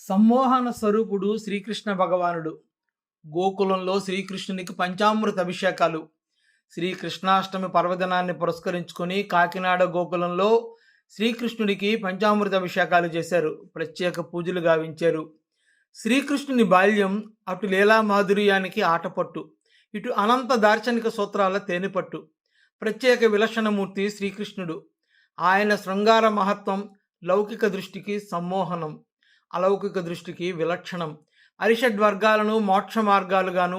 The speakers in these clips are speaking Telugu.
సమ్మోహన స్వరూపుడు శ్రీకృష్ణ భగవానుడు. గోకులంలో శ్రీకృష్ణునికి పంచామృత అభిషేకాలు. శ్రీకృష్ణాష్టమి పర్వదినాన్ని పురస్కరించుకొని కాకినాడ గోకులంలో శ్రీకృష్ణుడికి పంచామృత అభిషేకాలు చేశారు. ప్రత్యేక పూజలు గావించారు. శ్రీకృష్ణుని బాల్యం అటు లీలా మాధుర్యానికి ఆటపట్టు, ఇటు అనంత దార్శనిక సూత్రాల తేనెపట్టు. ప్రత్యేక విలక్షణమూర్తి శ్రీకృష్ణుడు. ఆయన శృంగార మహత్వం లౌకిక దృష్టికి సమ్మోహనం, అలౌకిక దృష్టికి విలక్షణం. అరిషడ్వర్గాలను మోక్ష మార్గాలుగాను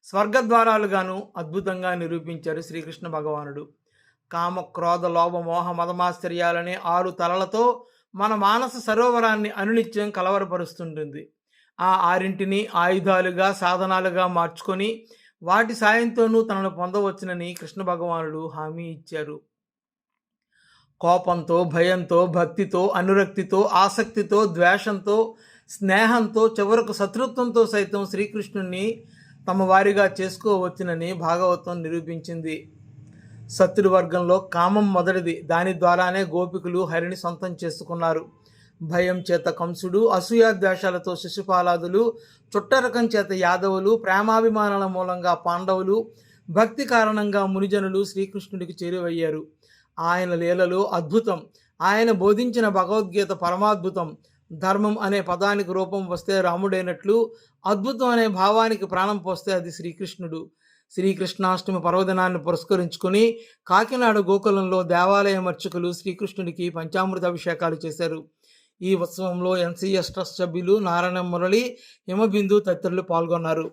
స్వర్గద్వారాలుగాను అద్భుతంగా నిరూపించారు శ్రీకృష్ణ భగవానుడు. కామ క్రోధ లోభ మోహ మదమాశ్చర్యాలనే 6 తలలతో మన మానస సరోవరాన్ని అనునిత్యం కలవరపరుస్తుంటుంది. ఆ 6ంటిని ఆయుధాలుగా సాధనాలుగా మార్చుకొని వాటి సాయంతోనూ తనను పొందవచ్చునని కృష్ణ భగవానుడు హామీ ఇచ్చారు. కోపంతో, భయంతో, భక్తితో, అనురక్తితో, ఆసక్తితో, ద్వేషంతో, స్నేహంతో, చివరకు శత్రుత్వంతో సైతం శ్రీకృష్ణుణ్ణి తమ వారిగా చేసుకోవచ్చునని భాగవతం నిరూపించింది. శత్రువర్గంలో కామం మొదటిది. దాని ద్వారానే గోపికులు హరిని సొంతం చేసుకున్నారు. భయం చేత కంసుడు, అసూయాద్వేషాలతో శిశుపాలాదులు, చుట్టరకం చేత యాదవులు, ప్రేమాభిమానాల మూలంగా పాండవులు, భక్తి కారణంగా మునిజనులు శ్రీకృష్ణుడికి చేరువయ్యారు. ఆయన లీలలు అద్భుతం. ఆయన బోధించిన భగవద్గీత పరమాద్భుతం. ధర్మం అనే పదానికి రూపం వస్తే రాముడైనట్లు, అద్భుతం అనే భావానికి ప్రాణం పోస్తే అది శ్రీకృష్ణుడు. శ్రీకృష్ణాష్టమి పర్వదినాన్ని పురస్కరించుకుని కాకినాడ గోకులంలో దేవాలయ అర్చకులు శ్రీకృష్ణుడికి పంచామృత అభిషేకాలు చేశారు. ఈ ఉత్సవంలో ఎన్సీఎస్ ట్రస్ట్ సభ్యులు నారాయణ మురళి, హిమబిందు తదితరులు పాల్గొన్నారు.